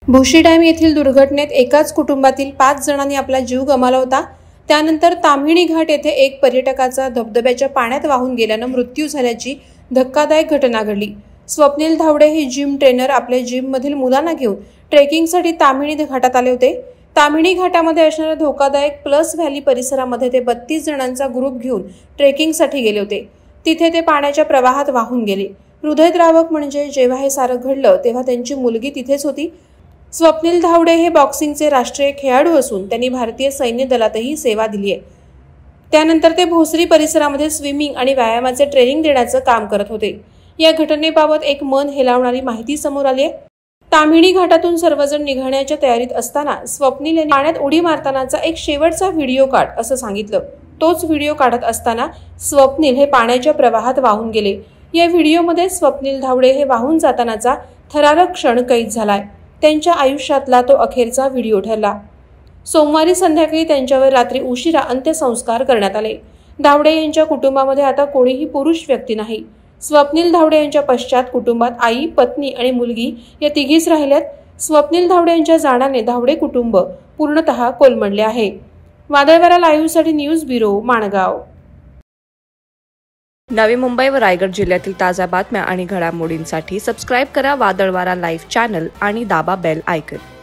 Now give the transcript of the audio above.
भोशी dam येथील दुर्घटनेत एकाच कुटुंबातील 5 जणांनी आपला जीव गमावला होता। त्यानंतर ताम्हिणी घाट येथे एक पर्यटकाचा धबधब्याच्या पाण्यात वाहून गेल्याने मृत्यू झाल्याची धक्कादायक घटना घडली। स्वप्नील धावडे हे जिम ट्रेनर आपल्या जिममधील मुलांना घेऊन ट्रेकिंगसाठी ताम्हिणी घाटात आले होते। ताम्हिणी घाटामध्ये असणाऱ्या धोकादायक प्लस व्हॅली परिसरामध्ये ते 32 जणांचा ग्रुप घेऊन ट्रेकिंगसाठी गेले होते। तिथे ते पाण्याच्या प्रवाहात वाहून गेले। हृदयद्रावक म्हणजे जेव्हा हे सारं घडलं तेव्हा त्यांची मुलगी तिथेच होती। स्वप्नील धावडे हे बॉक्सिंगचे राष्ट्रीय खेळाडू असून त्यांनी भारतीय सैन्य दलातही सेवा दिली आहे। त्यानंतर ते भोसरी परिसरामध्ये स्विमिंग आणि व्यायामाचे ट्रेनिंग देण्याचं काम करत होते। या घटनेबाबत एक मन हेलावणारी माहिती समोर आली आहे। ताम्हिणी घाटातून सर्वजण निघण्याच्या तयारीत असताना स्वप्नील यांनी पाण्यात उडी मारतानाचा एक शेवटचा व्हिडिओ काढ असं सांगितलं। तोच व्हिडिओ काढत असताना स्वप्नील हे पाण्याच्या प्रवाहात वाहून गेले। या व्हिडिओमध्ये स्वप्नील धावडे हे वाहून जातानाचा थरारक क्षण कैद झालाय। त्यांच्या आयुष्यातला तो अखेरचा व्हिडिओ ठरला। सोमवारी संध्याकाळी त्यांच्यावर रात्री उशिरा अंत्यसंस्कार करण्यात आले। धावडे यांच्या कुटुंबामध्ये आता कोणीही पुरुष व्यक्ती नाही। स्वप्नील धावडे यांच्या पश्चात कुटुंबात आई, पत्नी आणि मुलगी या तिघीच राहिल्यात। स्वप्नील धावडे यांच्या जाण्याने धावडे कुटुंब पूर्णतः कोलमडले आहे। वादळवारा लाईव्हसाठी न्यूज ब्युरो, माणगाव। नवी मुंबई व रायगड जिल्ह्यातील ताज्या बातम्या आणि घडामोडींसाठी सबस्क्राईब करा वादळवारा लाईव्ह चॅनल आणि दाबा बेल आयकॉन।